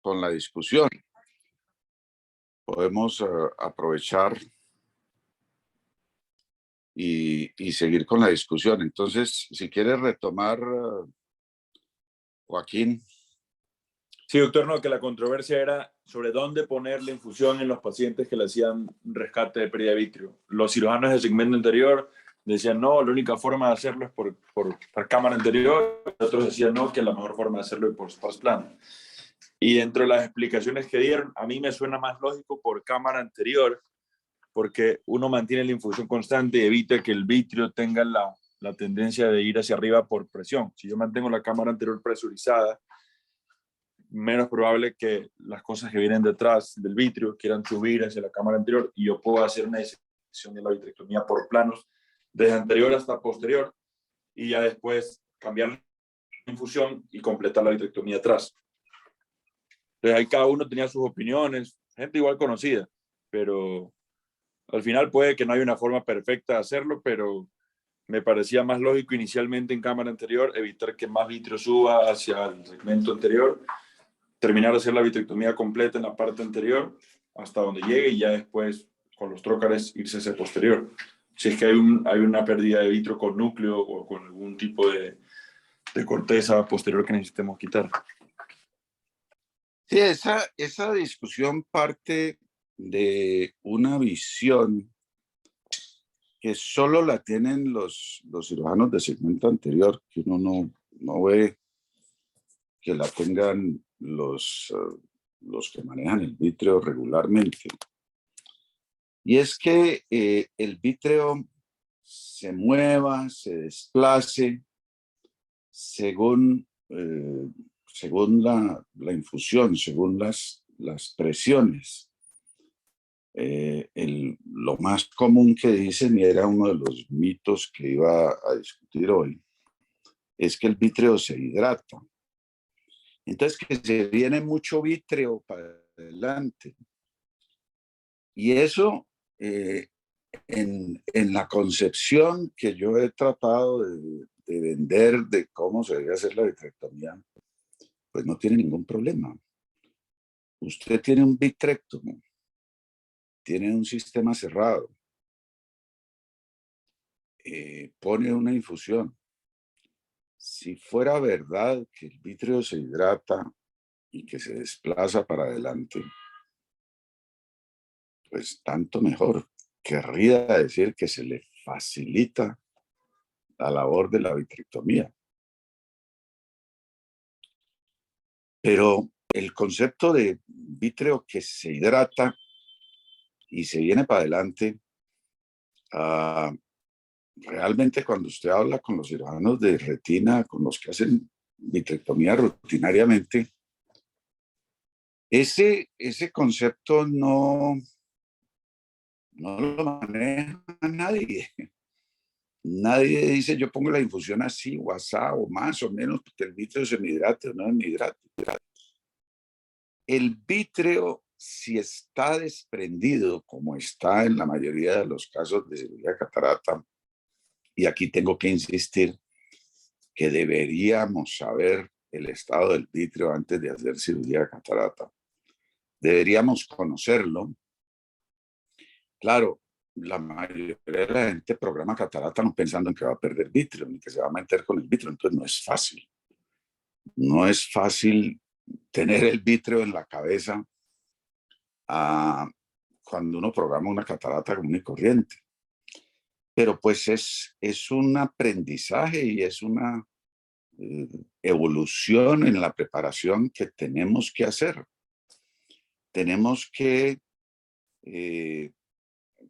con la discusión. Podemos aprovechar y seguir con la discusión. Entonces, si quieres retomar, Joaquín. Sí, doctor, no, que la controversia era sobre dónde poner la infusión en los pacientes que le hacían un rescate de pérdida de vitrio. Los cirujanos del segmento anterior decían no, la única forma de hacerlo es por cámara anterior. Otros decían no, que la mejor forma de hacerlo es por trasplante. Y dentro de las explicaciones que dieron, a mí me suena más lógico por cámara anterior, porque uno mantiene la infusión constante y evita que el vitrio tenga la tendencia de ir hacia arriba por presión. Si yo mantengo la cámara anterior presurizada, menos probable que las cosas que vienen detrás del vitrio quieran subir hacia la cámara anterior y yo puedo hacer una disección de la vitrectomía por planos desde anterior hasta posterior y ya después cambiar la infusión y completar la vitrectomía atrás. Entonces ahí cada uno tenía sus opiniones, gente igual conocida, pero al final puede que no haya una forma perfecta de hacerlo, pero me parecía más lógico inicialmente en cámara anterior evitar que más vitrio suba hacia el segmento anterior, terminar de hacer la vitrectomía completa en la parte anterior hasta donde llegue y ya después con los trócares irse hacia el posterior. Si es que hay una pérdida de vitrio con núcleo o con algún tipo de corteza posterior que necesitemos quitar. Sí, esa discusión parte de una visión que solo la tienen los cirujanos de segmento anterior, que uno no ve que la tengan los que manejan el vítreo regularmente. Y es que el vítreo se mueva, se desplace según la infusión, según las presiones. Lo más común que dicen, y era uno de los mitos que iba a discutir hoy, es que el vítreo se hidrata. Entonces, que se viene mucho vítreo para adelante. Y eso, en la concepción que yo he tratado de vender de cómo se debe hacer la vitrectomía, pues no tiene ningún problema. Usted tiene un vitrectomo, tiene un sistema cerrado, pone una infusión. Si fuera verdad que el vítreo se hidrata y que se desplaza para adelante, pues tanto mejor. Querría decir que se le facilita la labor de la vitrectomía. Pero el concepto de vítreo que se hidrata y se viene para adelante, realmente cuando usted habla con los cirujanos de retina, con los que hacen vitrectomía rutinariamente, ese concepto no lo maneja nadie. Nadie dice yo pongo la infusión así o asá o más o menos porque el vítreo se me hidrate o no me hidrate. El vítreo, si está desprendido, como está en la mayoría de los casos de cirugía de catarata, y aquí tengo que insistir que deberíamos saber el estado del vítreo antes de hacer cirugía de catarata. Deberíamos conocerlo. Claro, la mayoría de la gente programa catarata no pensando en que va a perder vítreo, ni que se va a meter con el vítreo, entonces no es fácil. No es fácil tener el vítreo en la cabeza cuando uno programa una catarata común y corriente. Pero pues es un aprendizaje y es una evolución en la preparación que tenemos que hacer. Tenemos que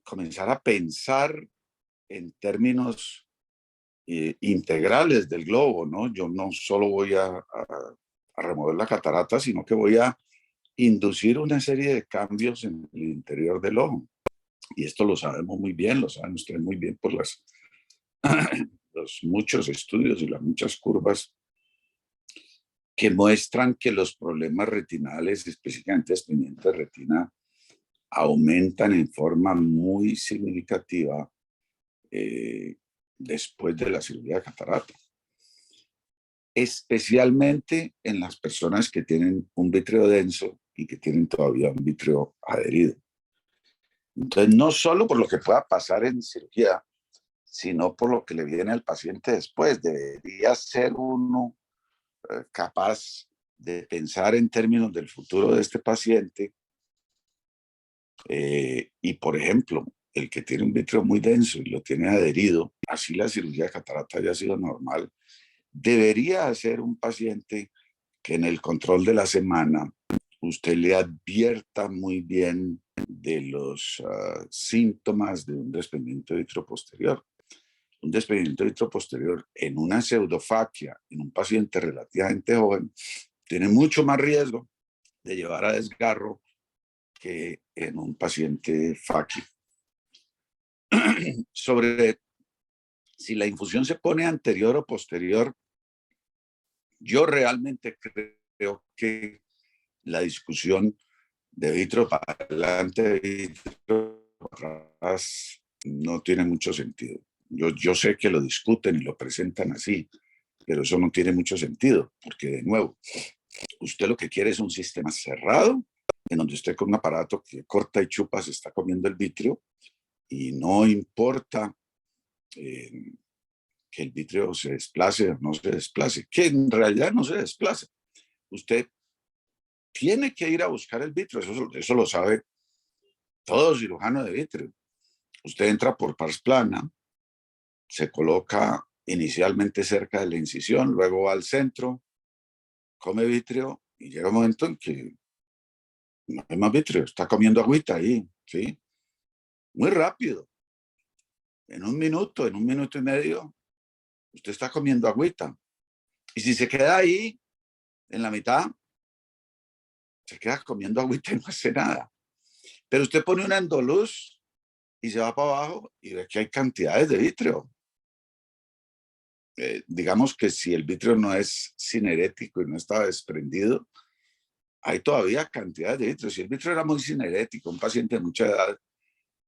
comenzar a pensar en términos integrales del globo, ¿no? Yo no solo voy a remover la catarata, sino que voy a inducir una serie de cambios en el interior del ojo. Y esto lo sabemos muy bien, lo saben ustedes muy bien por los muchos estudios y las muchas curvas que muestran que los problemas retinales, específicamente desprendimientos de retina, aumentan en forma muy significativa después de la cirugía de catarata. especialmente en las personas que tienen un vítreo denso y que tienen todavía un vítreo adherido. Entonces, no solo por lo que pueda pasar en cirugía, sino por lo que le viene al paciente después. Debería ser uno capaz de pensar en términos del futuro de este paciente. Y, por ejemplo, el que tiene un vítreo muy denso y lo tiene adherido, así la cirugía de catarata haya sido normal, debería ser un paciente que en el control de la semana usted le advierta muy bien de los síntomas de un desprendimiento de vitro posterior. Un desprendimiento de vitro posterior en una pseudofaquia, en un paciente relativamente joven, tiene mucho más riesgo de llevar a desgarro que en un paciente faquio. Sobre si la infusión se pone anterior o posterior, yo realmente creo que la discusión de vitro para adelante, vitro para atrás, no tiene mucho sentido. Yo sé que lo discuten y lo presentan así, pero eso no tiene mucho sentido, porque de nuevo, usted lo que quiere es un sistema cerrado, en donde usted con un aparato que corta y chupa se está comiendo el vitrio, y no importa que el vitrio se desplace o no se desplace, que en realidad no se desplace. Usted tiene que ir a buscar el vitrio, eso lo sabe todo cirujano de vitrio. Usted entra por pars plana, se coloca inicialmente cerca de la incisión, luego va al centro, come vitrio y llega un momento en que no hay más vitrio, está comiendo agüita ahí, ¿sí? Muy rápido. En un minuto y medio, usted está comiendo agüita. Y si se queda ahí, en la mitad, se queda comiendo agüita y no hace nada. Pero usted pone una endoluz y se va para abajo y ve que hay cantidades de vitrio. Digamos que si el vitrio no es cinerético y no está desprendido, hay todavía cantidades de vitrio. Si el vitrio era muy cinerético, un paciente de mucha edad,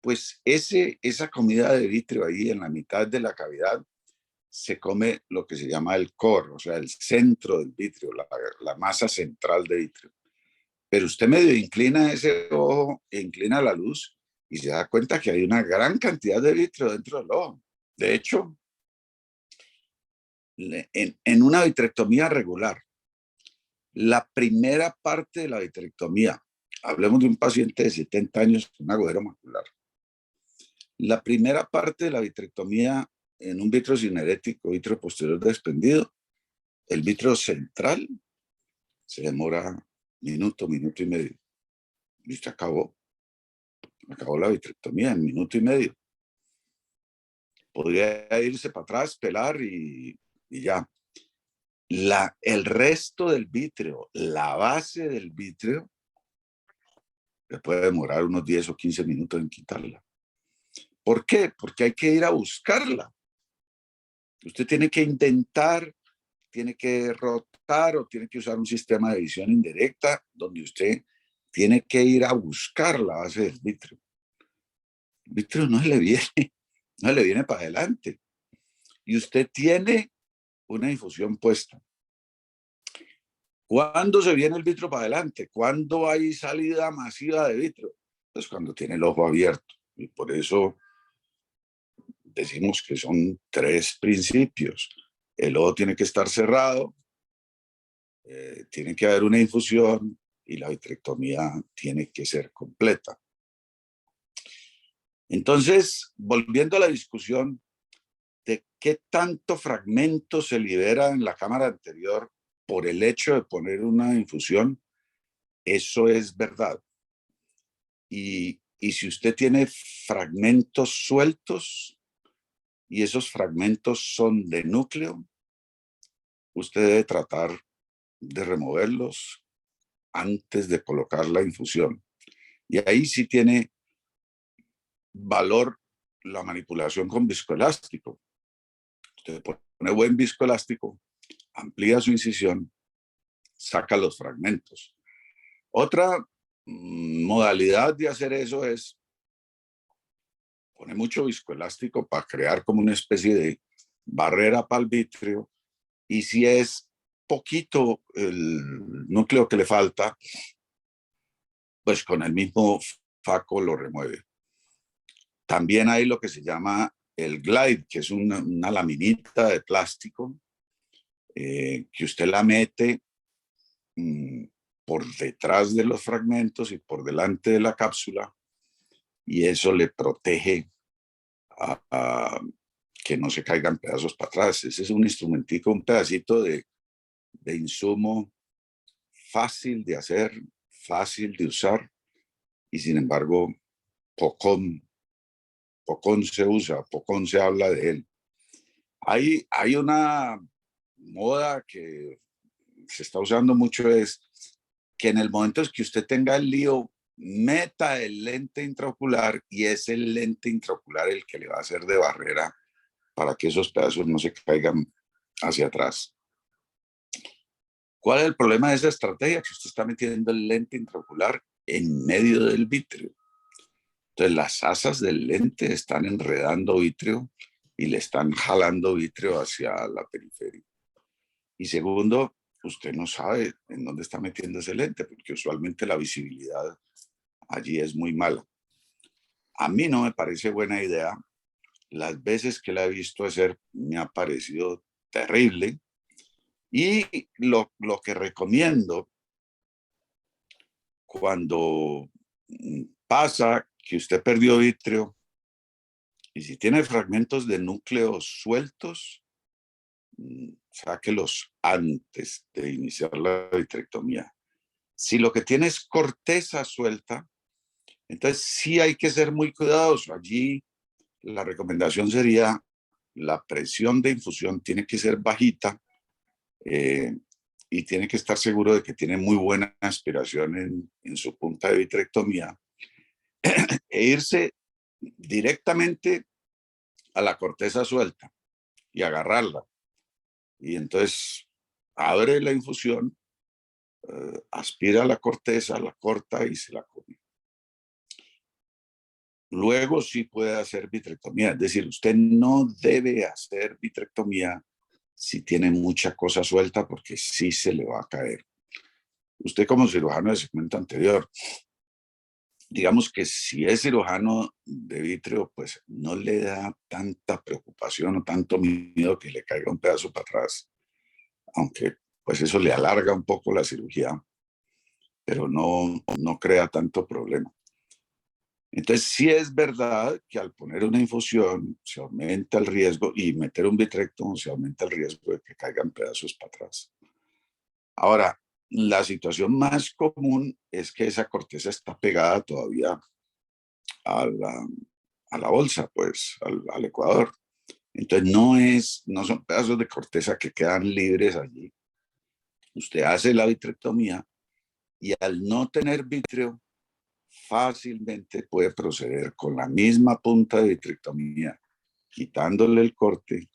pues esa comida de vitrio ahí en la mitad de la cavidad se come lo que se llama el core, o sea, el centro del vitrio, la masa central de vitrio. Pero usted medio inclina ese ojo e inclina la luz y se da cuenta que hay una gran cantidad de vitrio dentro del ojo. De hecho, en una vitrectomía regular, la primera parte de la vitrectomía, hablemos de un paciente de 70 años con un agujero macular, la primera parte de la vitrectomía en un vitrio cinerético, vitrio posterior desprendido, el vitrio central se demora minuto y medio. Y usted acabó la vitrectomía en minuto y medio. Podría irse para atrás, pelar y ya. El resto del vitrio, la base del vitrio, le puede demorar unos 10 o 15 minutos en quitarla. ¿Por qué? Porque hay que ir a buscarla. Usted tiene que intentar, tiene que rotar o tiene que usar un sistema de visión indirecta donde usted tiene que ir a buscar la base del vitrio. El vitrio no le viene para adelante. Y usted tiene una infusión puesta. ¿Cuándo se viene el vitrio para adelante? ¿Cuándo hay salida masiva de vitrio? Pues cuando tiene el ojo abierto. Y por eso decimos que son 3 principios. El ojo tiene que estar cerrado, tiene que haber una infusión y la vitrectomía tiene que ser completa. Entonces, volviendo a la discusión de qué tanto fragmento se libera en la cámara anterior por el hecho de poner una infusión, eso es verdad. Y si usted tiene fragmentos sueltos y esos fragmentos son de núcleo, usted debe tratar de removerlos antes de colocar la infusión. Y ahí sí tiene valor la manipulación con viscoelástico. Usted pone buen viscoelástico, amplía su incisión, saca los fragmentos. Otra modalidad de hacer eso es poner mucho viscoelástico para crear como una especie de barrera para el vitrio, y si es poquito el núcleo que le falta, pues con el mismo faco lo remueve. También hay lo que se llama el glide, que es una laminita de plástico que usted la mete por detrás de los fragmentos y por delante de la cápsula, y eso le protege a que no se caigan pedazos para atrás. Ese es un instrumentico, un pedacito de insumo fácil de hacer, fácil de usar, y sin embargo pocón se usa, pocón se habla de él. Hay una moda que se está usando mucho, es que en el momento que usted tenga el lío, meta el lente intraocular, y es el lente intraocular el que le va a hacer de barrera para que esos pedazos no se caigan hacia atrás. ¿Cuál es el problema de esa estrategia? Que usted está metiendo el lente intraocular en medio del vítreo. Entonces las asas del lente están enredando vitrio y le están jalando vitrio hacia la periferia. Y segundo, usted no sabe en dónde está metiendo ese lente, porque usualmente la visibilidad allí es muy mala. A mí no me parece buena idea. Las veces que la he visto hacer me ha parecido terrible. Y lo que recomiendo cuando pasa que usted perdió vitrio, y si tiene fragmentos de núcleos sueltos, sáquelos antes de iniciar la vitrectomía. Si lo que tiene es corteza suelta, entonces sí hay que ser muy cuidadoso. Allí la recomendación sería: la presión de infusión tiene que ser bajita, y tiene que estar seguro de que tiene muy buena aspiración en su punta de vitrectomía, e irse directamente a la corteza suelta y agarrarla. Y entonces abre la infusión, aspira la corteza, la corta y se la come. Luego sí puede hacer vitrectomía. Es decir, usted no debe hacer vitrectomía si tiene mucha cosa suelta, porque sí se le va a caer. Usted, como cirujano de segmento anterior, digamos que si es cirujano de vitrio, pues no le da tanta preocupación o tanto miedo que le caiga un pedazo para atrás, aunque pues eso le alarga un poco la cirugía, pero no crea tanto problema. Entonces sí es verdad que al poner una infusión se aumenta el riesgo, y meter un vitrectomo se aumenta el riesgo de que caigan pedazos para atrás. Ahora, la situación más común es que esa corteza está pegada todavía a la bolsa, pues al ecuador. Entonces no son pedazos de corteza que quedan libres allí. Usted hace la vitrectomía y al no tener vitrio, fácilmente puede proceder con la misma punta de vitrectomía, quitándole el corte,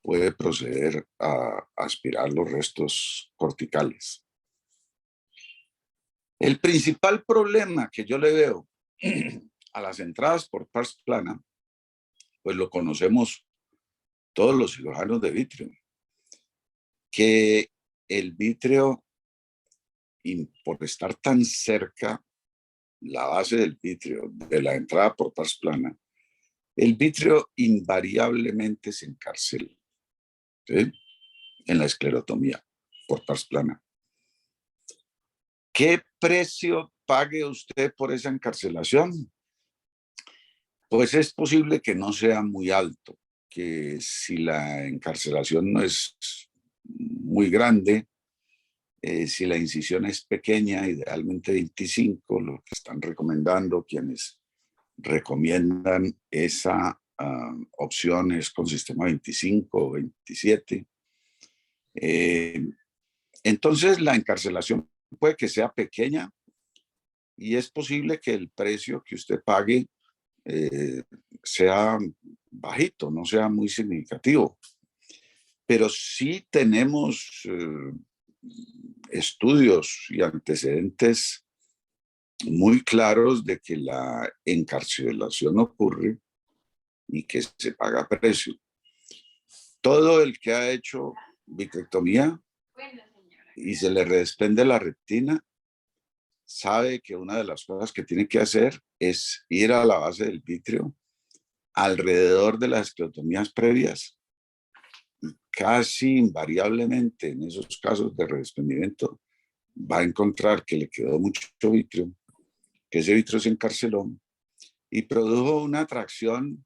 puede proceder a aspirar los restos corticales. El principal problema que yo le veo a las entradas por pars plana, pues lo conocemos todos los cirujanos de vitrio, que el vitrio, por estar tan cerca la base del vitrio de la entrada por pars plana, el vitrio invariablemente se encarcela, ¿sí?, en la esclerotomía por pars plana. ¿Qué precio pague usted por esa encarcelación? Pues es posible que no sea muy alto, que si la encarcelación no es muy grande, si la incisión es pequeña, idealmente 25, lo que están recomendando quienes recomiendan esa opción es con sistema 25 o 27. Entonces la encarcelación puede que sea pequeña, y es posible que el precio que usted pague sea bajito, no sea muy significativo. Pero sí tenemos estudios y antecedentes muy claros de que la encarcelación ocurre y que se paga precio. Todo el que ha hecho vitrectomía y se le desprende la retina, sabe que una de las cosas que tiene que hacer es ir a la base del vítreo alrededor de las esclerotomías previas. Casi invariablemente en esos casos de redesprendimiento va a encontrar que le quedó mucho vítreo, que ese vítreo se encarceló y produjo una tracción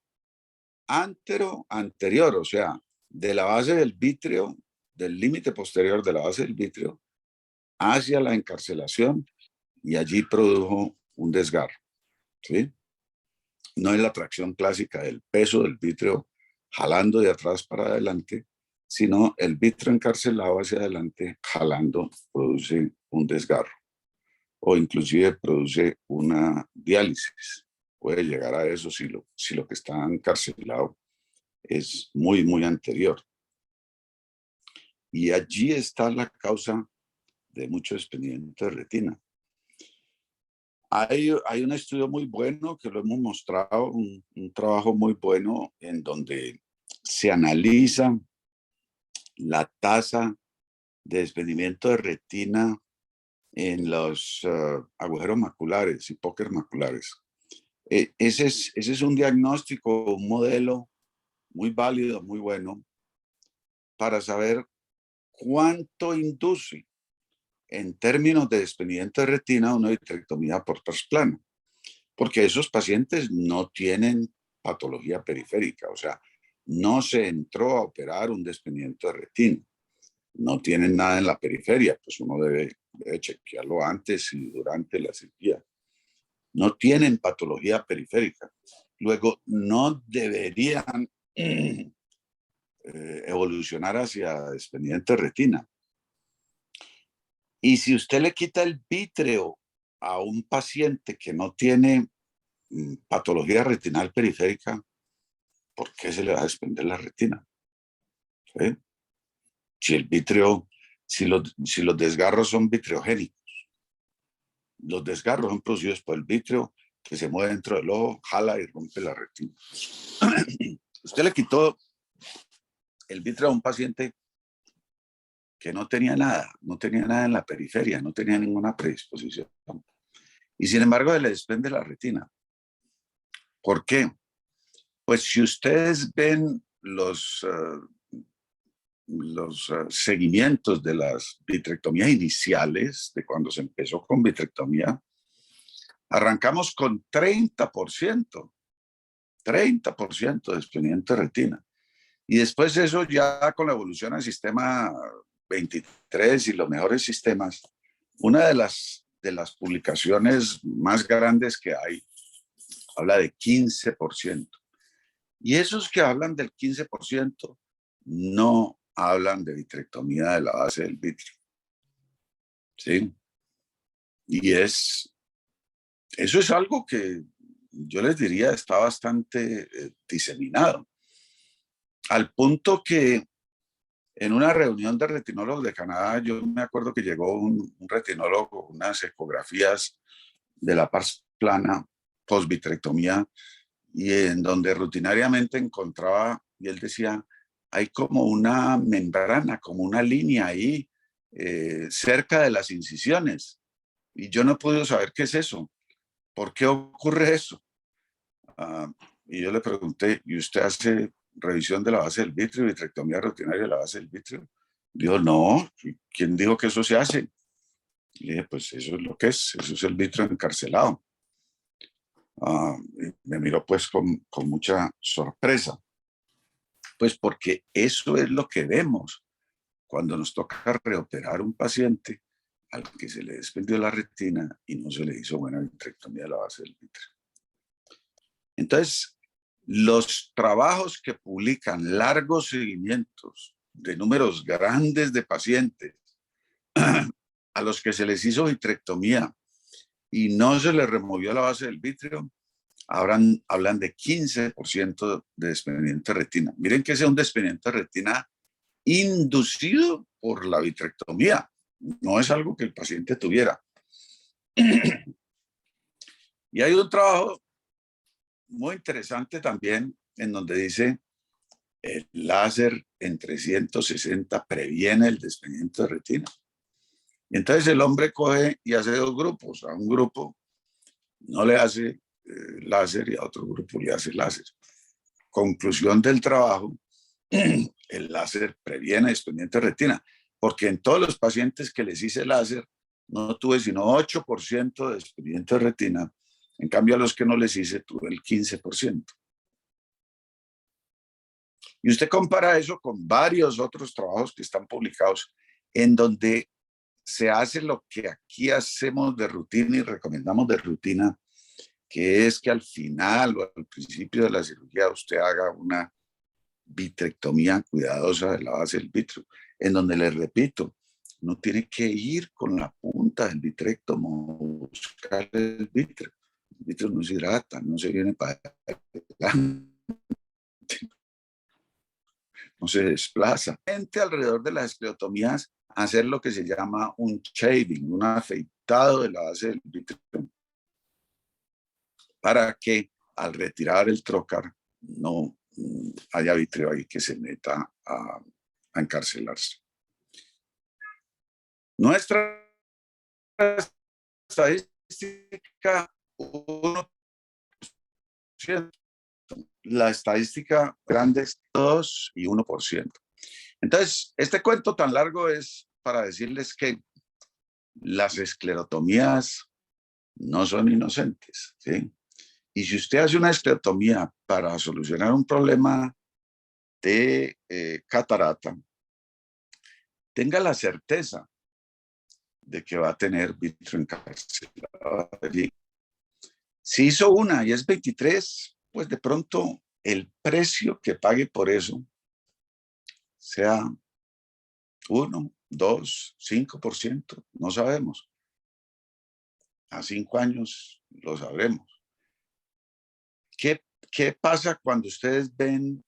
anterior, o sea, de la base del vítreo, del límite posterior de la base del vítreo, hacia la encarcelación, y allí produjo un desgarro, ¿sí? No es la tracción clásica del peso del vítreo jalando de atrás para adelante, sino el vítreo encarcelado hacia adelante, jalando, produce un desgarro o inclusive produce una diálisis. Puede llegar a eso si lo que está encarcelado es muy, muy anterior. Y allí está la causa de mucho desprendimiento de retina. Hay un estudio muy bueno que lo hemos mostrado, un trabajo muy bueno en donde se analiza la tasa de desprendimiento de retina en los agujeros maculares y póker maculares. Ese es un diagnóstico, un modelo muy válido, muy bueno, para saber cuánto induce en términos de desprendimiento de retina una vitrectomía por trasplano, porque esos pacientes no tienen patología periférica, o sea, no se entró a operar un desprendimiento de retina, no tienen nada en la periferia, pues uno debe chequearlo antes y durante la cirugía. No tienen patología periférica. Luego, no deberían evolucionar hacia desprendimiento de retina. Y si usted le quita el vítreo a un paciente que no tiene patología retinal periférica, ¿por qué se le va a desprender la retina? ¿Sí? Si el vítreo, si los desgarros son vitreogénicos, los desgarros son producidos por el vítreo que se mueve dentro del ojo, jala y rompe la retina. Usted le quitó el vítreo a un paciente que no tenía nada en la periferia, no tenía ninguna predisposición. Y sin embargo, se le desprende la retina. ¿Por qué? Pues si ustedes ven los seguimientos de las vitrectomías iniciales, de cuando se empezó con vitrectomía, arrancamos con 30% de desprendimiento de retina. Y después eso ya con la evolución al sistema 23 y los mejores sistemas, una de las publicaciones más grandes que hay habla de 15%. Y esos que hablan del 15% no hablan de vitrectomía de la base del vítreo. ¿Sí? Y eso es algo que yo les diría está bastante diseminado. Al punto que en una reunión de retinólogos de Canadá, yo me acuerdo que llegó un retinólogo, unas ecografías de la pars plana post-vitrectomía, y en donde rutinariamente encontraba, y él decía, hay como una membrana, como una línea ahí cerca de las incisiones. Y yo no he podido saber qué es eso. ¿Por qué ocurre eso? Y yo le pregunté, ¿y usted hace revisión de la base del vítreo, vitrectomía rutinaria de la base del vítreo? Dijo, no, ¿quién dijo que eso se hace? Y dije, pues eso es lo que es, eso es el vítreo encarcelado. Me miró pues con mucha sorpresa, pues porque eso es lo que vemos cuando nos toca reoperar un paciente al que se le desprendió la retina y no se le hizo buena vitrectomía de la base del vítreo. Entonces, los trabajos que publican largos seguimientos de números grandes de pacientes a los que se les hizo vitrectomía y no se les removió la base del vítreo, hablan de 15% de desprendimiento de retina. Miren que sea un desprendimiento de retina inducido por la vitrectomía. No es algo que el paciente tuviera. Y hay un trabajo muy interesante también en donde dice el láser en 360 previene el desprendimiento de retina. Y entonces el hombre coge y hace dos grupos. A un grupo no le hace láser y a otro grupo le hace láser. Conclusión del trabajo, el láser previene desprendimiento de retina, porque en todos los pacientes que les hice láser no tuve sino 8% de desprendimiento de retina. En cambio, a los que no les hice tuve el 15%. Y usted compara eso con varios otros trabajos que están publicados en donde se hace lo que aquí hacemos de rutina y recomendamos de rutina, que es que al final o al principio de la cirugía usted haga una vitrectomía cuidadosa de la base del vítreo, en donde les repito, no tiene que ir con la punta del vitrectomo a buscar el vítreo. El vítreo no se hidrata, no se viene para adelante, no se desplaza. Alrededor de las esclerotomías, hacer lo que se llama un shaving, un afeitado de la base del vítreo, para que al retirar el trocar no haya vítreo ahí que se meta a encarcelarse. Nuestra estadística, 1%. La estadística grande es 2 y 1%. Entonces, este cuento tan largo es para decirles que las esclerotomías no son inocentes, ¿sí? Y si usted hace una esclerotomía para solucionar un problema de catarata, tenga la certeza de que va a tener vítreo encarcelado allí. Si hizo una y es 23, pues de pronto el precio que pague por eso sea 1, 2, 5%, no sabemos. A 5 años lo sabremos. ¿Qué pasa cuando ustedes ven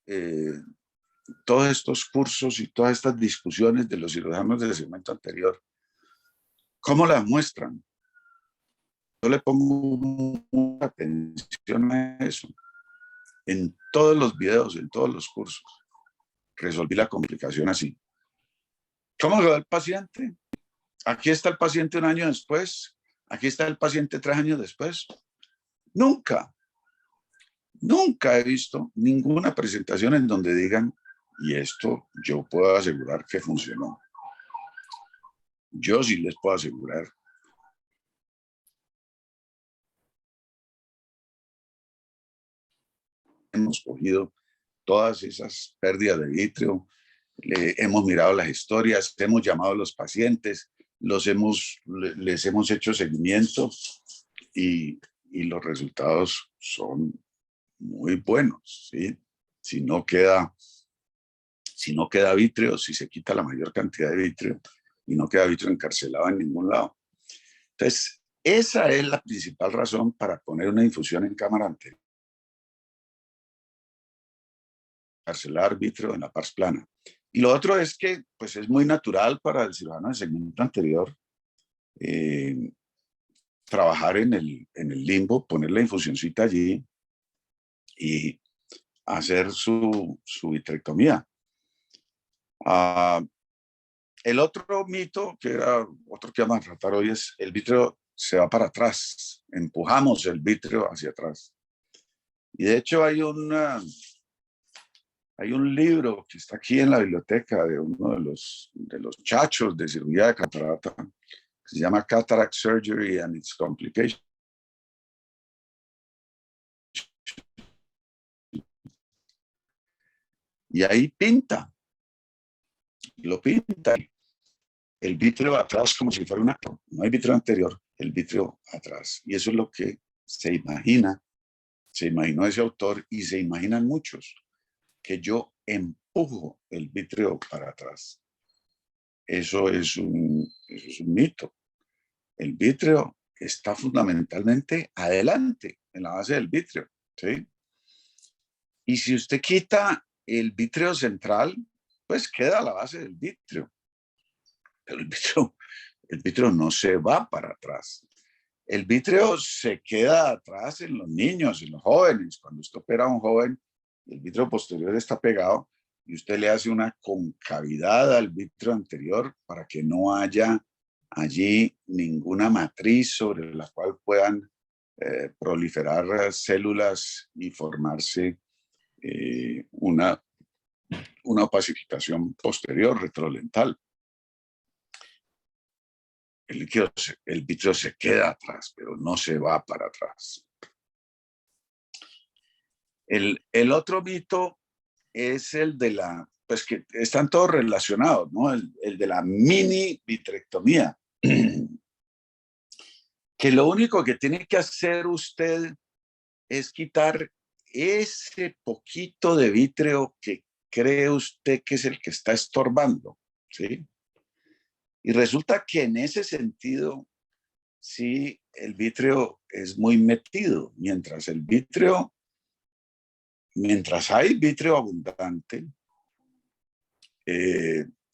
todos estos cursos y todas estas discusiones de los cirujanos del segmento anterior? ¿Cómo las muestran? Yo le pongo mucha atención a eso. En todos los videos, en todos los cursos, resolví la complicación así. ¿Cómo quedó el paciente? Aquí está el paciente un año después. Aquí está el paciente 3 años después. Nunca he visto ninguna presentación en donde digan, y esto yo puedo asegurar que funcionó. Yo sí les puedo asegurar. Hemos cogido todas esas pérdidas de vítreo, hemos mirado las historias, hemos llamado a los pacientes, les hemos hecho seguimiento y los resultados son muy buenos, ¿sí? Si no queda vítreo, si se quita la mayor cantidad de vítreo y no queda vítreo encarcelado en ningún lado. Entonces, esa es la principal razón para poner una infusión en cámara anterior. Encarcelar vítreo en la pars plana. Y lo otro es que pues, es muy natural para el cirujano de segmento anterior trabajar en el limbo, poner la infusioncita allí y hacer su vitrectomía. El otro mito, que era otro que vamos a tratar hoy, es el vítreo se va para atrás, empujamos el vítreo hacia atrás. Y de hecho hay un libro que está aquí en la biblioteca de uno de los chachos de cirugía de catarata, que se llama Cataract Surgery and its Complications. Y ahí lo pinta, el vítreo atrás como si fuera una, no hay vítreo anterior, el vítreo atrás. Y eso es lo que se imaginó ese autor y se imaginan muchos, que yo empujo el vítreo para atrás. Eso es un mito. El vítreo está fundamentalmente adelante, en la base del vítreo, ¿sí? Y si usted quita el vítreo central, pues queda la base del vítreo. Pero el vítreo no se va para atrás. El vítreo se queda atrás en los niños, en los jóvenes. Cuando usted opera a un joven, el vítreo posterior está pegado y usted le hace una concavidad al vítreo anterior para que no haya allí ninguna matriz sobre la cual puedan proliferar células y formarse una opacificación posterior retrodental. El vítreo se queda atrás, pero no se va para atrás. El otro mito es el de la, pues que están todos relacionados, ¿no? El de la mini vitrectomía. Que lo único que tiene que hacer usted es quitar ese poquito de vítreo que cree usted que es el que está estorbando, ¿sí? Y resulta que en ese sentido, sí, el vítreo es muy metido. Mientras hay vítreo abundante,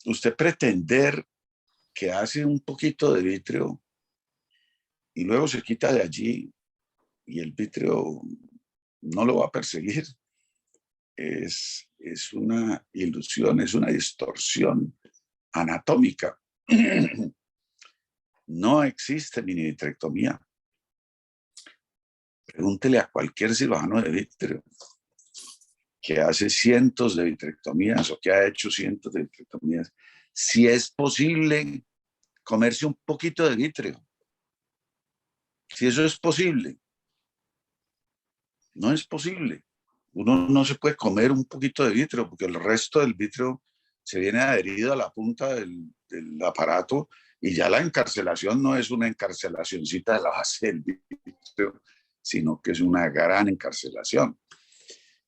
usted pretender que hace un poquito de vítreo y luego se quita de allí y el vítreo no lo va a perseguir, es una ilusión, es una distorsión anatómica. No existe minivitrectomía. Pregúntele a cualquier cirujano de vítreo que hace cientos de vitrectomías o que ha hecho cientos de vitrectomías, si es posible comerse un poquito de vítreo. Si eso es posible, no es posible. Uno no se puede comer un poquito de vítreo porque el resto del vítreo se viene adherido a la punta del aparato y ya la encarcelación no es una encarcelacioncita de la base del vítreo, sino que es una gran encarcelación.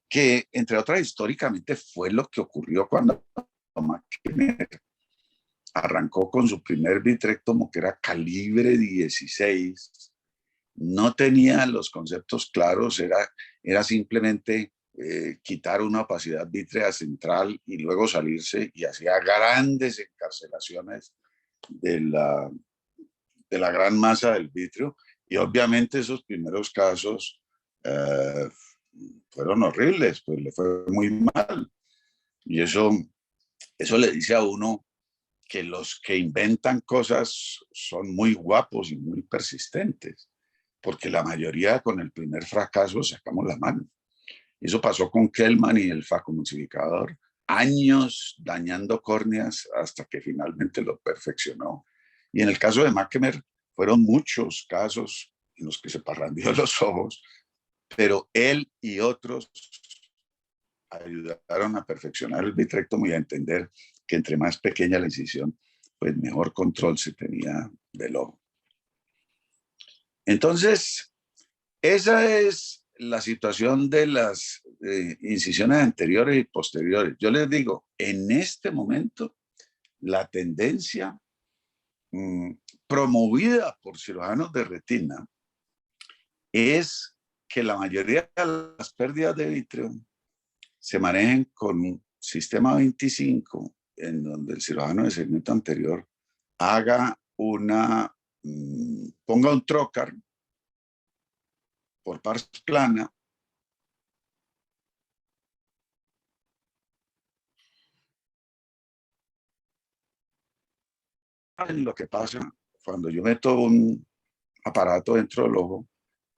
Que, entre otras, históricamente fue lo que ocurrió cuando McKenna arrancó con su primer vitrectomo, que era calibre 16. No tenía los conceptos claros, era simplemente quitar una opacidad vítrea central y luego salirse, y hacía grandes encarcelaciones de la gran masa del vitrio. Y obviamente esos primeros casos fueron horribles, pues le fue muy mal. Y eso le dice a uno que los que inventan cosas son muy guapos y muy persistentes, porque la mayoría con el primer fracaso sacamos la mano. Y eso pasó con Kellman y el facomulsificador, años dañando córneas hasta que finalmente lo perfeccionó. Y en el caso de Mackemer fueron muchos casos en los que se parrandió los ojos, pero él y otros ayudaron a perfeccionar el vitrectomo y a entender que entre más pequeña la incisión, pues mejor control se tenía del ojo. Entonces, esa es la situación de las incisiones anteriores y posteriores. Yo les digo, en este momento, la tendencia promovida por cirujanos de retina es que la mayoría de las pérdidas de vítreo se manejen con un sistema 25, en donde el cirujano de segmento anterior haga ponga un trocar por pars plana en lo que pasa cuando yo meto un aparato dentro del ojo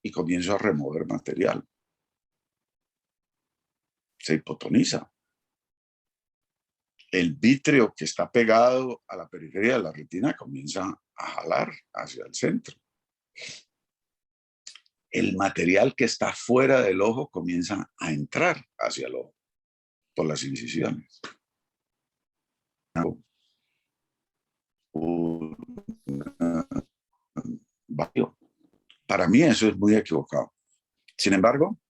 y comienzo a remover material. Se hipotoniza. El vítreo que está pegado a la periferia de la retina comienza a jalar hacia el centro. El material que está fuera del ojo comienza a entrar hacia el ojo por las incisiones. Para mí eso es muy equivocado. Sin embargo,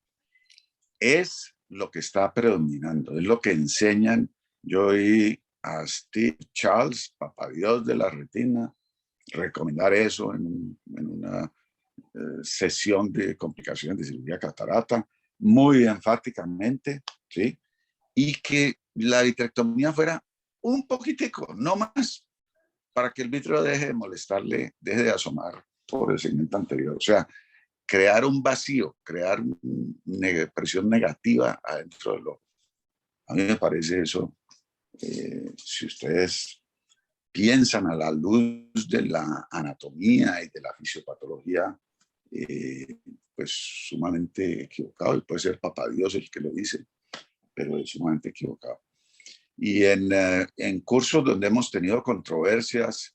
es lo que está predominando, es lo que enseñan. Yo oí a Steve Charles, papá Dios de la retina, recomendar eso en una sesión de complicaciones de cirugía catarata, muy enfáticamente, ¿sí? Y que la vitrectomía fuera un poquitico, no más, para que el vítreo deje de molestarle, deje de asomar por el segmento anterior. O sea, crear un vacío, crear presión negativa adentro del ojo. A mí me parece eso, si ustedes piensan a la luz de la anatomía y de la fisiopatología, pues sumamente equivocado, y puede ser Papá Dios el que lo dice, pero es sumamente equivocado. Y en cursos donde hemos tenido controversias,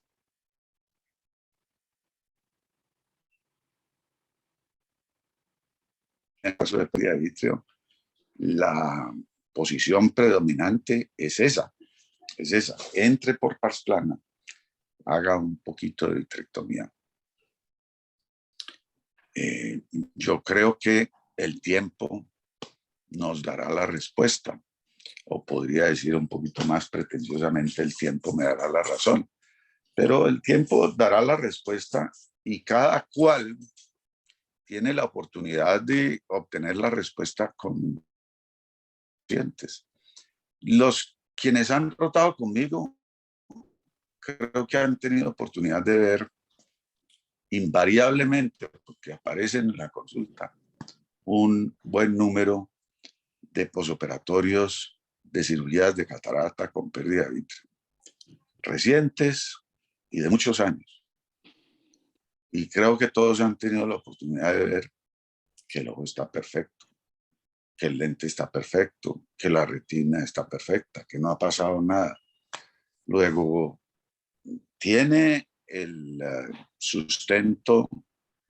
en el caso de pérdida de vitrio, la posición predominante es esa, entre por pars plana, haga un poquito de vitrectomía. Yo creo que el tiempo nos dará la respuesta, o podría decir un poquito más pretenciosamente, el tiempo me dará la razón, pero el tiempo dará la respuesta y cada cual tiene la oportunidad de obtener la respuesta con pacientes. Quienes han rotado conmigo, creo que han tenido oportunidad de ver invariablemente, porque aparecen en la consulta, un buen número de posoperatorios de cirugías de catarata con pérdida de vitrio, recientes y de muchos años. Y creo que todos han tenido la oportunidad de ver que el ojo está perfecto, que el lente está perfecto, que la retina está perfecta, que no ha pasado nada. Luego, tiene el sustento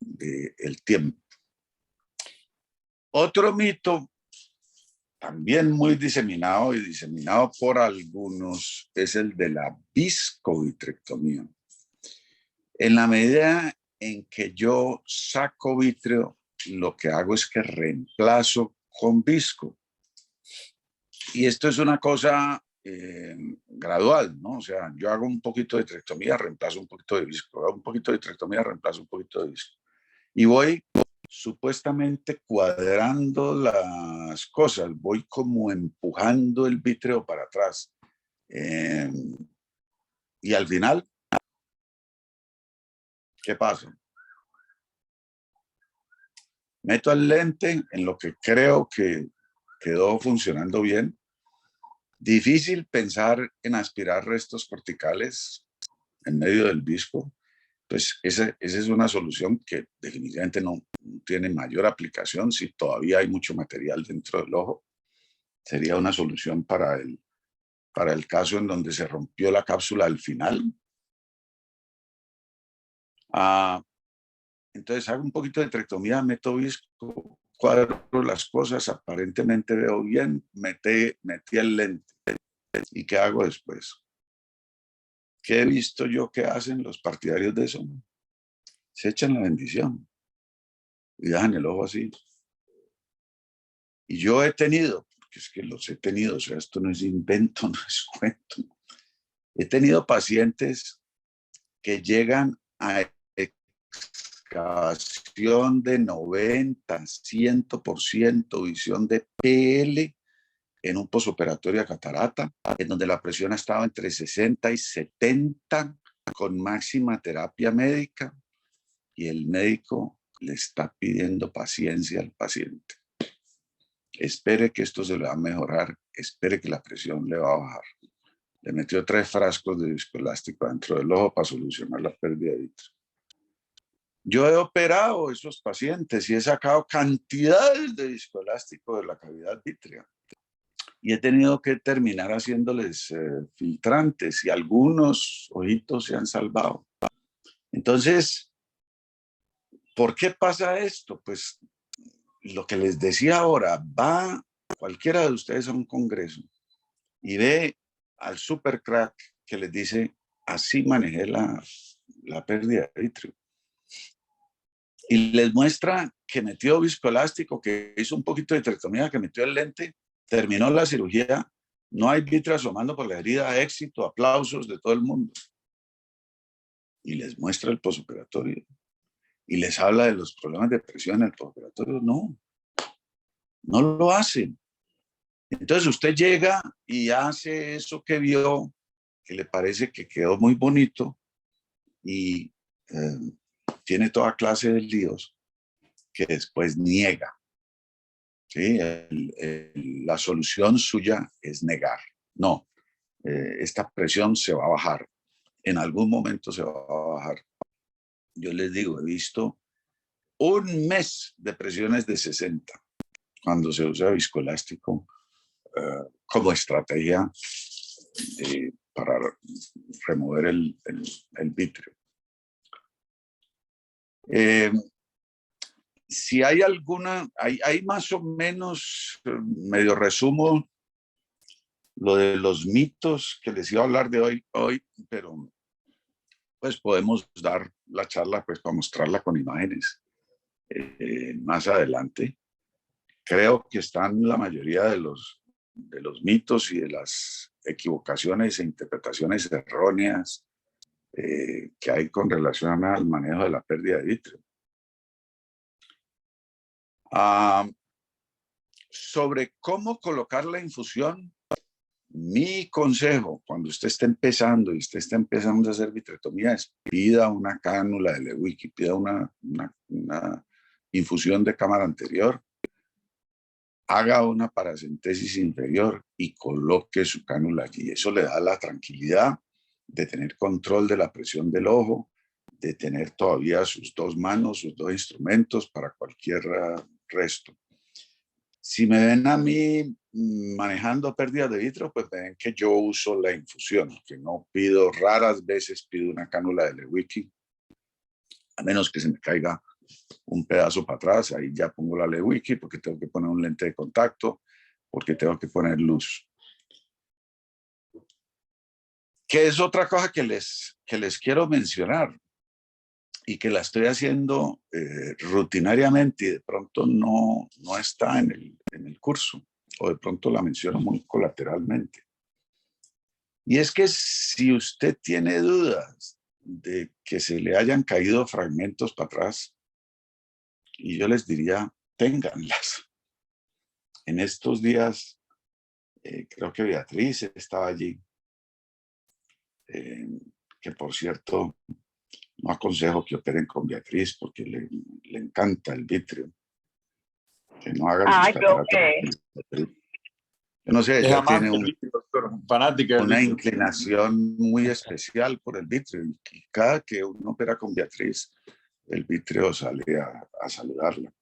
del tiempo. Otro mito, también muy diseminado y diseminado por algunos, es el de la viscovitrectomía. En la medida en que yo saco vítreo, lo que hago es que reemplazo con visco. Y esto es una cosa gradual, ¿no? O sea, yo hago un poquito de vitrectomía, reemplazo un poquito de visco, hago un poquito de vitrectomía, reemplazo un poquito de visco. Y voy supuestamente cuadrando las cosas, voy como empujando el vítreo para atrás. Y al final, ¿qué pasa? Meto el lente en lo que creo que quedó funcionando bien. Difícil pensar en aspirar restos corticales en medio del visco. Pues esa es una solución que definitivamente no tiene mayor aplicación si todavía hay mucho material dentro del ojo. Sería una solución para el caso en donde se rompió la cápsula al final. Entonces hago un poquito de vitrectomía, meto visco, cuadro las cosas, aparentemente veo bien, metí el lente. ¿Y qué hago después? ¿Qué he visto yo que hacen los partidarios de eso? Se echan la bendición y dejan el ojo así. Y yo he tenido, porque es que los he tenido, o sea, esto no es invento, no es cuento. He tenido pacientes que llegan a excavación de 90, 100%, visión de PL en un posoperatorio de catarata, en donde la presión ha estado entre 60 y 70 con máxima terapia médica, y el médico le está pidiendo paciencia al paciente. Espere que esto se le va a mejorar, espere que la presión le va a bajar. Le metió 3 frascos de viscoelástico dentro del ojo para solucionar la pérdida de vitrio. Yo he operado a esos pacientes y he sacado cantidades de viscoelástico de la cavidad vítrea. Y he tenido que terminar haciéndoles filtrantes, y algunos ojitos se han salvado. Entonces, ¿por qué pasa esto? Pues lo que les decía ahora, va cualquiera de ustedes a un congreso y ve al super crack que les dice, así manejé la pérdida de vitrio. Y les muestra que metió viscoelástico, que hizo un poquito de vitrectomía, que metió el lente, terminó la cirugía, no hay vitrio asomando por la herida, éxito, aplausos de todo el mundo. Y les muestra el posoperatorio. Y les habla de los problemas de presión en el posoperatorio. No lo hacen. Entonces usted llega y hace eso que vio, que le parece que quedó muy bonito, y tiene toda clase de líos que después niega. ¿Sí? La solución suya es negar. No, esta presión se va a bajar. en algún momento se va a bajar. Yo les digo, he visto un mes de presiones de 60 cuando se usa viscoelástico como estrategia para remover el vitrio. Si hay alguna, hay más o menos, medio resumo lo de los mitos que les iba a hablar de hoy, pero pues podemos dar la charla pues para mostrarla con imágenes más adelante. Creo que están la mayoría de los mitos y de las equivocaciones e interpretaciones erróneas que hay con relación al manejo de la pérdida de vitrio. Sobre cómo colocar la infusión, mi consejo cuando usted esté empezando y usted está empezando a hacer vitrectomía es pida una cánula de Lewicki, pida una infusión de cámara anterior, haga una paracentesis inferior y coloque su cánula allí. Eso le da la tranquilidad de tener control de la presión del ojo, de tener todavía sus dos manos, sus dos instrumentos para cualquier resto. Si me ven a mí manejando pérdidas de vitrio, pues ven que yo uso la infusión, que no pido, raras veces pido una cánula de Lewicki, a menos que se me caiga un pedazo para atrás, ahí ya pongo la Lewicki porque tengo que poner un lente de contacto, porque tengo que poner luz. ¿Qué es otra cosa que les quiero mencionar? Y que la estoy haciendo rutinariamente y de pronto no está en el curso, o de pronto la menciono muy colateralmente. Y es que si usted tiene dudas de que se le hayan caído fragmentos para atrás, y yo les diría, ténganlas. En estos días, creo que Beatriz estaba allí, que por cierto, no aconsejo que operen con Beatriz porque le encanta el vitrio. Que no hagan sus cataratas. Yo no sé, ella tiene una inclinación muy especial por el vitrio y cada que uno opera con Beatriz, el vitrio sale a saludarla.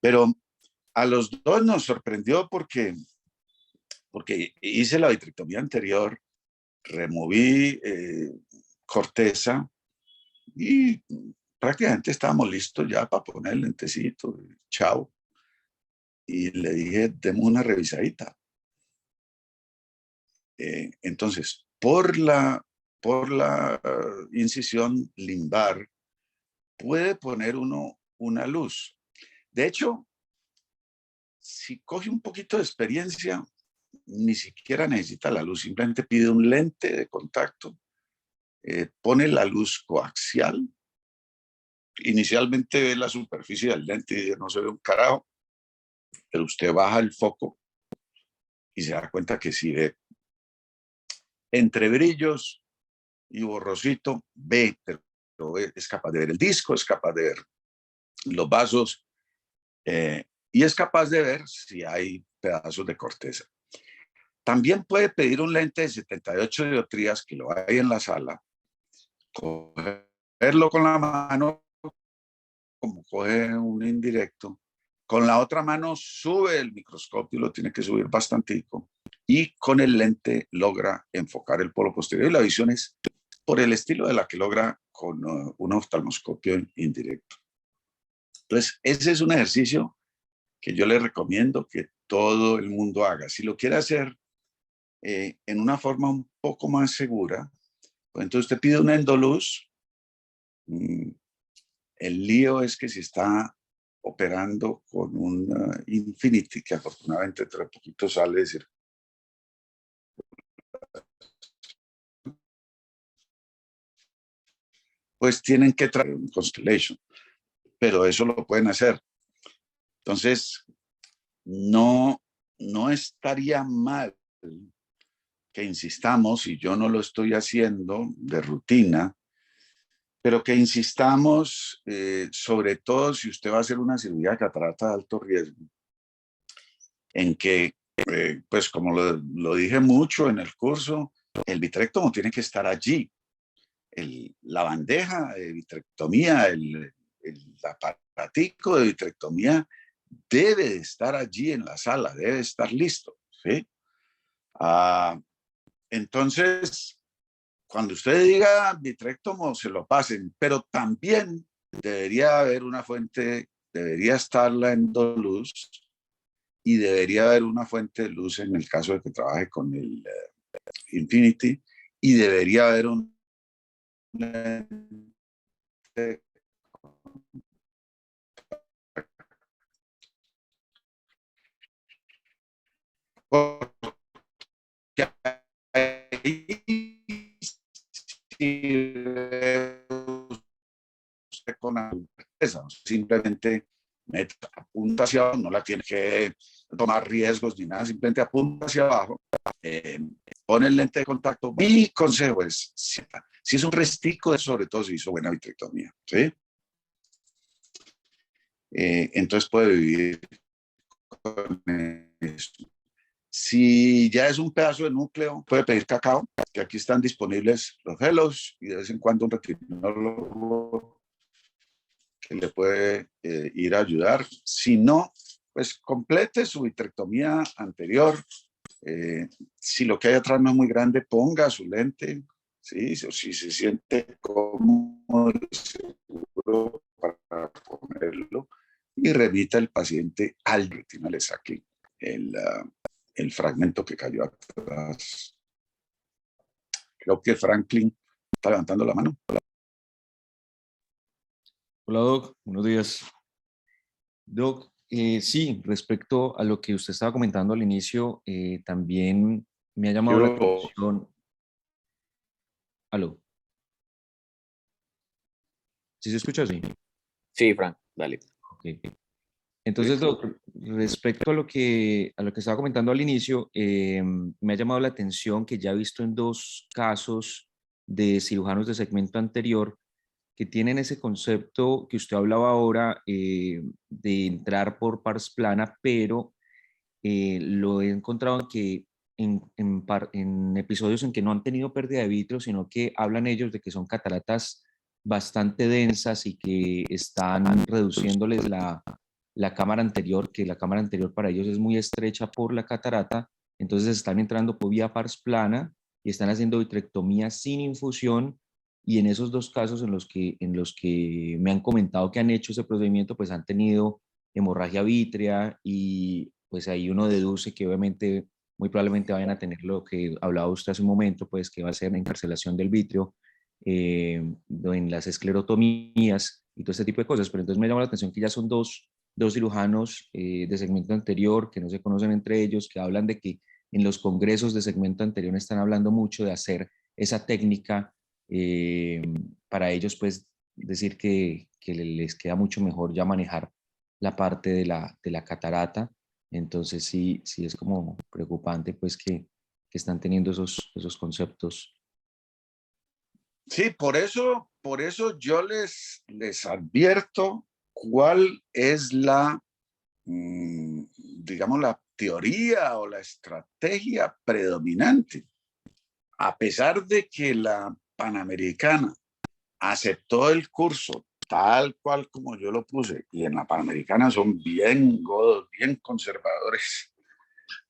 Pero a los dos nos sorprendió porque hice la vitrectomía anterior, removí corteza y prácticamente estábamos listos ya para poner el lentecito, chao. Y le dije, demos una revisadita. Entonces, por la incisión limbar, puede poner uno una luz. De hecho, si coge un poquito de experiencia, ni siquiera necesita la luz, simplemente pide un lente de contacto, pone la luz coaxial, inicialmente ve la superficie del lente y no se ve un carajo, pero usted baja el foco y se da cuenta que sí ve entre brillos y borrosito, ve, pero es capaz de ver el disco, es capaz de ver los vasos y es capaz de ver si hay pedazos de corteza. También puede pedir un lente de 78 dioptrías que lo hay en la sala, cogerlo con la mano, como coge un indirecto, con la otra mano sube el microscopio, lo tiene que subir bastantico, y con el lente logra enfocar el polo posterior y la visión es por el estilo de la que logra con un oftalmoscopio indirecto. Entonces, ese es un ejercicio que yo le recomiendo que todo el mundo haga. Si lo quiere hacer en una forma un poco más segura, pues entonces usted pide una endoluz. El lío es que si está operando con un Infinity, que afortunadamente entre poquito sale, decir, pues tienen que traer un Constellation, pero eso lo pueden hacer. Entonces, no estaría mal que insistamos, y yo no lo estoy haciendo de rutina, pero que insistamos, sobre todo si usted va a hacer una cirugía de catarata de alto riesgo, en que, pues como lo dije mucho en el curso, el vitrectomo tiene que estar allí. la bandeja de vitrectomía, el aparatico de vitrectomía debe de estar allí en la sala, debe estar listo, ¿sí? Entonces, cuando usted diga vitrectomo, se lo pasen, pero también debería haber una fuente, debería estar la endoluz y debería haber una fuente de luz en el caso de que trabaje con el Infinity, y debería haber un con la empresa, simplemente apunta hacia abajo, no la tiene que tomar riesgos ni nada, simplemente apunta hacia abajo, pone el lente de contacto. Mi consejo es, si es un restico, sobre todo si hizo buena vitrectomía, ¿sí? Entonces puede vivir con esto. Si ya es un pedazo de núcleo, puede pedir cacao, que aquí están disponibles los gelos y de vez en cuando un retinólogo que le puede ir a ayudar. Si no, pues complete su vitrectomía anterior. Si lo que hay atrás no es muy grande, ponga su lente, ¿sí? Si se siente cómodo y seguro para ponerlo, y remita el paciente al retina, le saque el fragmento que cayó atrás. Creo que Franklin está levantando la mano. Hola, Doc. Buenos días. Doc, sí, respecto a lo que usted estaba comentando al inicio, también me ha llamado la Yo, atención. Aló. ¿Sí se escucha así? Sí, Frank, dale. Ok. Entonces, Doc, respecto a lo que estaba comentando al inicio, me ha llamado la atención que ya he visto en dos casos de cirujanos de segmento anterior que tienen ese concepto que usted hablaba ahora, de entrar por pars plana, pero lo he encontrado en que en episodios en que no han tenido pérdida de vitrio, sino que hablan ellos de que son cataratas bastante densas y que están reduciéndoles la cámara anterior, que la cámara anterior para ellos es muy estrecha por la catarata, entonces están entrando por vía pars plana y están haciendo vitrectomía sin infusión. Y en esos dos casos en los que me han comentado que han hecho ese procedimiento, pues han tenido hemorragia vítrea y pues ahí uno deduce que obviamente muy probablemente vayan a tener lo que hablaba usted hace un momento, pues que va a ser la encarcelación del vitrio, en las esclerotomías y todo este tipo de cosas. Pero entonces me llama la atención que ya son dos cirujanos de segmento anterior que no se conocen entre ellos, que hablan de que en los congresos de segmento anterior están hablando mucho de hacer esa técnica. Para ellos, pues, decir que les queda mucho mejor ya manejar la parte de la catarata. Entonces sí, sí es como preocupante pues que están teniendo esos conceptos. sí, por eso yo les advierto cuál es digamos, la teoría o la estrategia predominante. A pesar de que la Panamericana aceptó el curso tal cual como yo lo puse, y en la Panamericana son bien godos, bien conservadores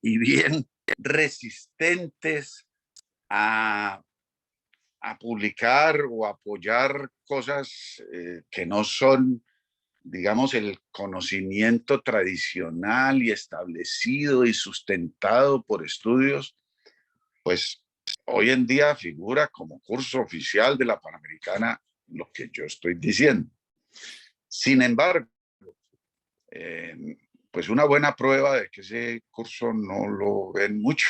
y bien resistentes a, a publicar o apoyar cosas que no son, digamos, el conocimiento tradicional y establecido y sustentado por estudios, pues hoy en día figura como curso oficial de la Panamericana lo que yo estoy diciendo. Sin embargo, eh, pues una buena prueba de que ese curso no lo ven mucho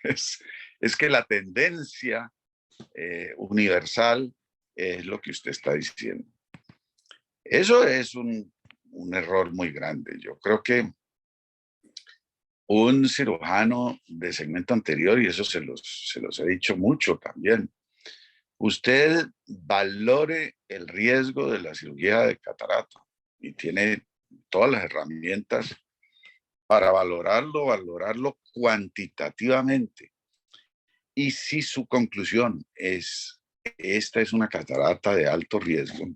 es, es que la tendencia universal es lo que usted está diciendo. Eso es un error muy grande. Yo creo que un cirujano de segmento anterior, y eso se los he dicho mucho también, usted valore el riesgo de la cirugía de catarata y tiene todas las herramientas para valorarlo cuantitativamente. Y si su conclusión es esta es una catarata de alto riesgo,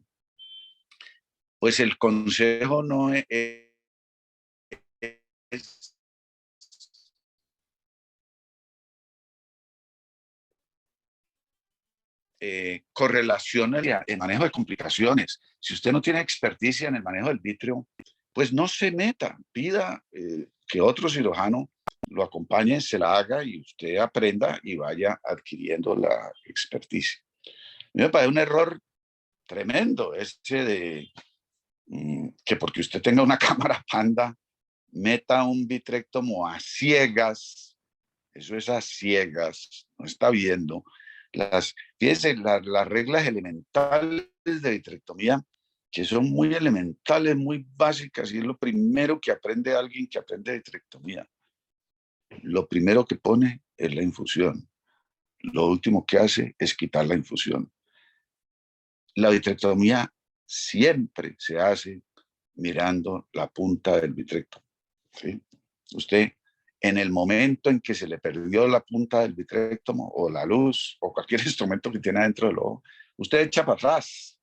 pues el consejo no es correlación el manejo de complicaciones. Si usted no tiene experticia en el manejo del vítreo, pues no se meta, pida que otro cirujano lo acompañe, se la haga y usted aprenda y vaya adquiriendo la experticia. A mí me parece un error tremendo ese de que porque usted tenga una cámara Panda, meta un vitrectomo a ciegas. Eso es a ciegas, no está viendo. Fíjense, las reglas elementales de vitrectomía, que son muy elementales, muy básicas, y es lo primero que aprende alguien que aprende vitrectomía. Lo primero que pone es la infusión. Lo último que hace es quitar la infusión. La vitrectomía siempre se hace mirando la punta del vitrectomo, ¿sí? Usted, en el momento en que se le perdió la punta del vitrectomo o la luz o cualquier instrumento que tiene adentro del ojo, usted echa para atrás.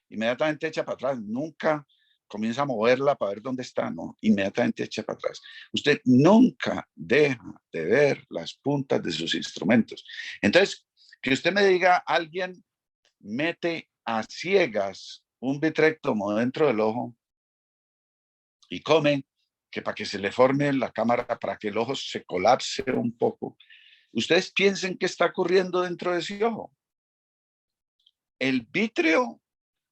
Inmediatamente echa para atrás. Nunca comienza a moverla para ver dónde está, no. Inmediatamente echa para atrás. Usted nunca deja de ver las puntas de sus instrumentos. Entonces, que usted me diga, alguien mete a ciegas un vitrectomo dentro del ojo y come, que para que se le forme la cámara, para que el ojo se colapse un poco. Ustedes piensen qué está ocurriendo dentro de ese ojo. El vítreo,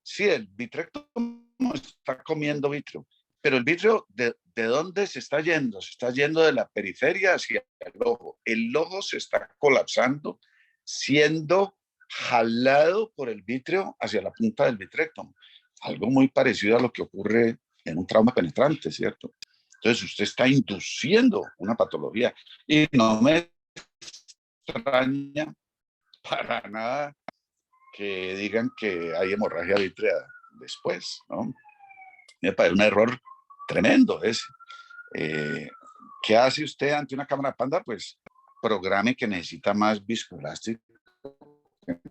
sí, el vitrectomo está comiendo vítreo, pero el vítreo, ¿de dónde se está yendo? Se está yendo de la periferia hacia el ojo. El ojo se está colapsando, siendo jalado por el vítreo hacia la punta del vitrectomo. Algo muy parecido a lo que ocurre en un trauma penetrante, ¿cierto? Entonces usted está induciendo una patología y no me extraña para nada que digan que hay hemorragia vítrea después, ¿no? Me parece un error tremendo ese. ¿Qué hace usted ante una cámara Panda? Pues programe que necesita más viscoelástico,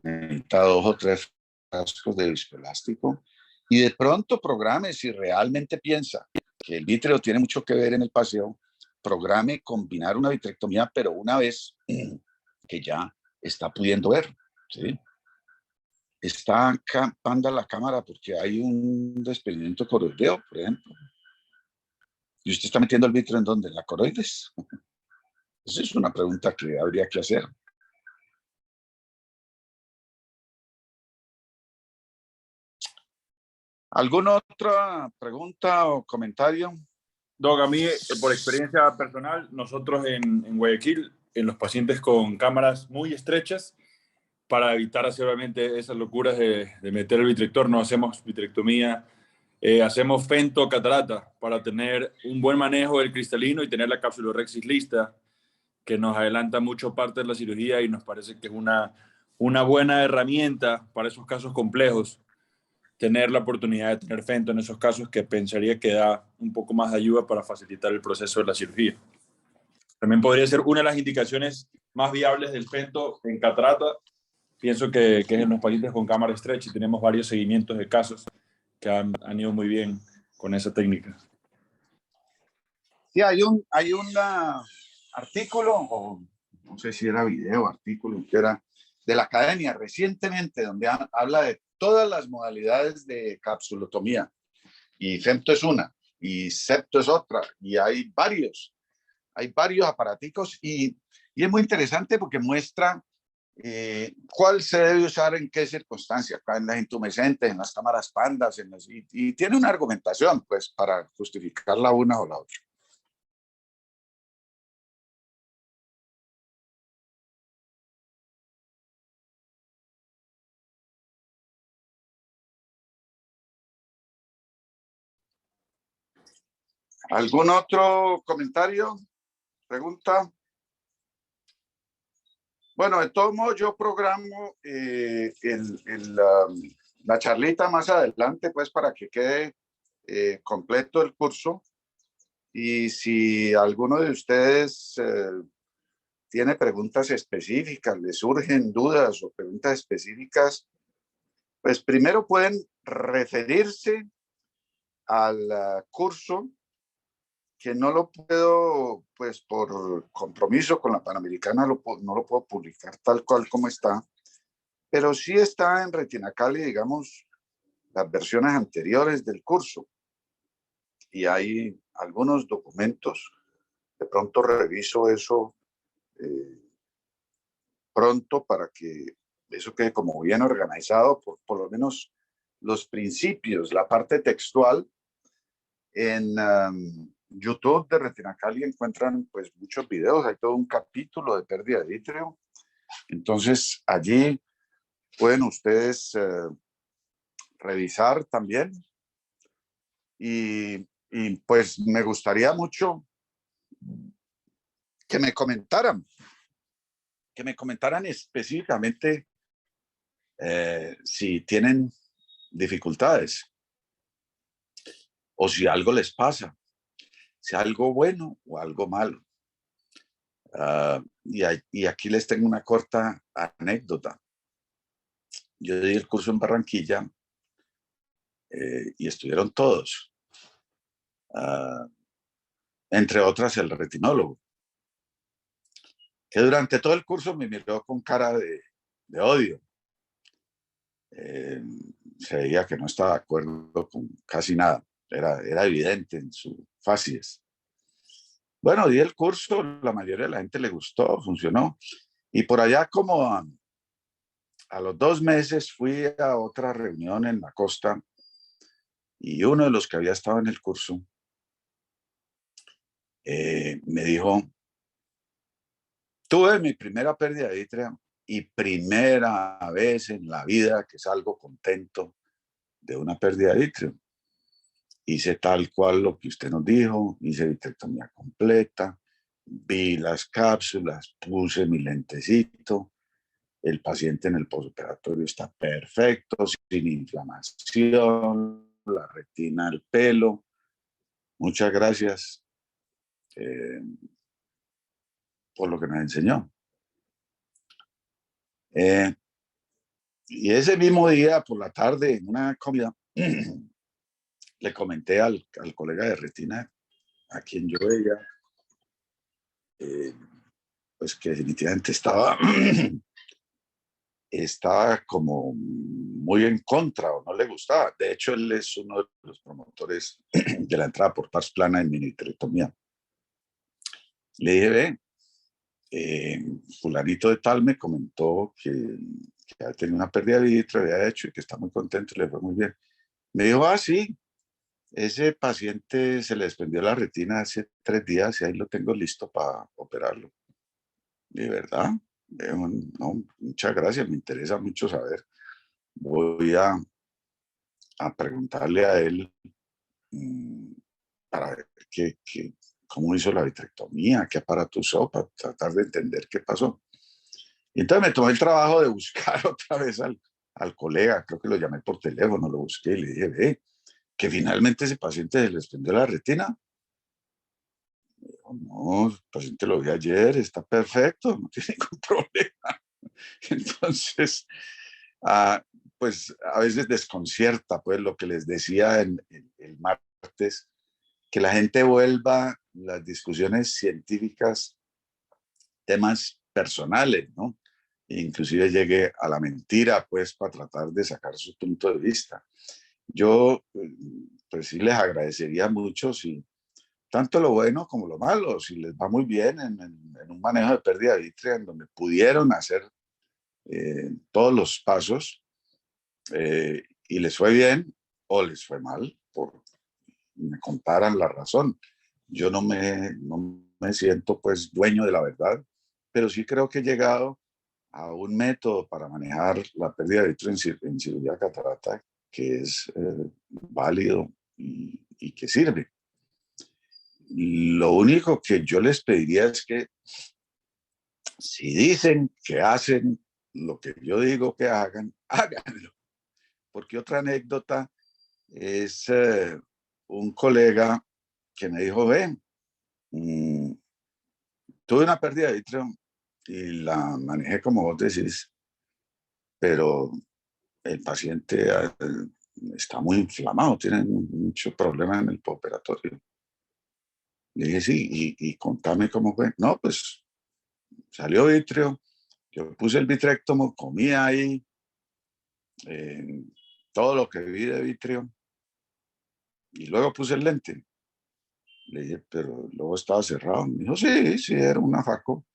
necesita 2 o 3 frascos de viscoelástico y de pronto programe, si realmente piensa que el vítreo tiene mucho que ver en el paseo, programe combinar una vitrectomía, pero una vez que ya está pudiendo ver, ¿sí? Está Panda la cámara porque hay un desprendimiento coroideo, por ejemplo. ¿Y usted está metiendo el vítreo en dónde? ¿En la coroides? Esa es una pregunta que habría que hacer. ¿Alguna otra pregunta o comentario? Doc, a mí, por experiencia personal, nosotros en Guayaquil, en los pacientes con cámaras muy estrechas, para evitar hacer obviamente esas locuras de meter el vitrector, no hacemos vitrectomía, hacemos fentocatarata para tener un buen manejo del cristalino y tener la capsulorhexis lista, que nos adelanta mucho parte de la cirugía y nos parece que es una buena herramienta para esos casos complejos, tener la oportunidad de tener fento en esos casos, que pensaría que da un poco más de ayuda para facilitar el proceso de la cirugía. También podría ser una de las indicaciones más viables del fento en catarata. Pienso que es en los pacientes con cámara estrecha y tenemos varios seguimientos de casos que han ido muy bien con esa técnica. Sí, hay un artículo, o no sé si era video, artículo, que era de la academia recientemente, donde habla de todas las modalidades de capsulotomía. Y femto es una, y septo es otra, y hay varios aparaticos, y es muy interesante porque muestra cuál se debe usar en qué circunstancias, en las intumescentes, en las cámaras Pandas, y tiene una argumentación pues para justificar la una o la otra. ¿Algún otro comentario? ¿Pregunta? Bueno, de todos modos yo programo la charlita más adelante, pues para que quede completo el curso. Y si alguno de ustedes tiene preguntas específicas, le surgen dudas o preguntas específicas, pues primero pueden referirse al curso, que no lo puedo, pues por compromiso con la Panamericana, no lo puedo publicar tal cual como está, pero sí está en Retina Cali, digamos, las versiones anteriores del curso. Y hay algunos documentos, de pronto reviso eso pronto para que eso quede como bien organizado, por lo menos los principios, la parte textual. En YouTube de Retina Cali encuentran pues muchos videos, hay todo un capítulo de pérdida de vítreo. Entonces allí pueden ustedes revisar también. Y pues me gustaría mucho que me comentaran específicamente si tienen dificultades o si algo les pasa, si algo bueno o algo malo. Y aquí les tengo una corta anécdota. Yo di el curso en Barranquilla y estuvieron todos, entre otras el retinólogo, que durante todo el curso me miró con cara de odio. Se veía que no estaba de acuerdo con casi nada, era evidente en su facies. Bueno, di el curso, la mayoría de la gente le gustó, funcionó, y por allá como a los 2 meses fui a otra reunión en la costa y uno de los que había estado en el curso me dijo, tuve mi primera pérdida de vítrea y primera vez en la vida que salgo contento de una pérdida de vítreo. Hice tal cual lo que usted nos dijo, hice vitrectomía completa, vi las cápsulas, puse mi lentecito, el paciente en el postoperatorio está perfecto, sin inflamación, la retina, el pelo. Muchas gracias por lo que nos enseñó. Y ese mismo día, por la tarde, en una comida, le comenté al colega de retina, a quien yo veía, pues que definitivamente estaba como muy en contra o no le gustaba. De hecho, él es uno de los promotores de la entrada por pars plana en minivitrectomía. Le dije, ve, fulanito de tal me comentó que había tenido una pérdida de vitro, había hecho y que está muy contento, le fue muy bien. Me dijo, sí, ese paciente se le desprendió la retina hace 3 días y ahí lo tengo listo para operarlo. ¿De verdad? No, muchas gracias, me interesa mucho saber. Voy a preguntarle a él para ver cómo hizo la vitrectomía, qué aparato usó, para tratar de entender qué pasó. Y entonces me tomé el trabajo de buscar otra vez al colega, creo que lo llamé por teléfono, lo busqué y le dije, ve, que finalmente ese paciente se le desprendió la retina. No, el paciente lo vi ayer, está perfecto, no tiene ningún problema. Entonces, pues a veces desconcierta, pues lo que les decía el martes, que la gente vuelva las discusiones científicas temas personales, ¿no? Inclusive llegue a la mentira, pues, para tratar de sacar su punto de vista. Yo, pues sí les agradecería mucho si tanto lo bueno como lo malo, si les va muy bien en un manejo de pérdida de vítrea en donde pudieron hacer todos los pasos y les fue bien o les fue mal, me contaran la razón. Yo no me siento pues dueño de la verdad, pero sí creo que he llegado a un método para manejar la pérdida de vitro en cirugía catarata que es válido y que sirve. Lo único que yo les pediría es que si dicen que hacen lo que yo digo que hagan, háganlo. Porque otra anécdota es un colega que me dijo, ven, tuve una pérdida de vitro y la manejé como vos decís, pero el paciente está muy inflamado, tiene mucho problema en el postoperatorio. Le dije, sí, y contame cómo fue. No, pues salió vitrio, yo puse el vitrectomo, comía ahí, todo lo que vi de vitrio, y luego puse el lente. Le dije, pero luego estaba cerrado. Me dijo, sí, sí, era una faco.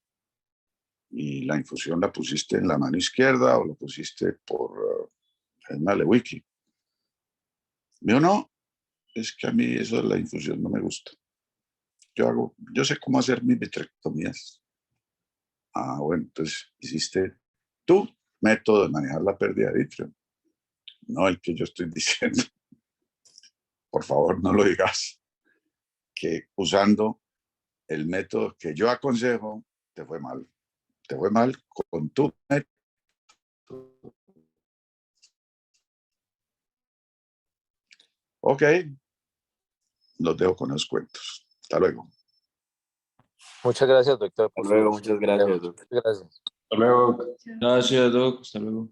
Y la infusión la pusiste en la mano izquierda o lo pusiste por una Lewicki. Me dijo, no, es que a mí eso de la infusión no me gusta. Yo sé cómo hacer mis vitrectomías. Ah, bueno, entonces hiciste tu método de manejar la pérdida de vitrio, no el que yo estoy diciendo. Por favor, no lo digas. Que usando el método que yo aconsejo, te fue mal. Te fue mal con tu método. Ok, los dejo con los cuentos. Hasta luego. Muchas gracias, doctor, por Hasta luego, sus muchas gracias, doctor. Gracias. Hasta luego. Gracias, Doc. Hasta luego.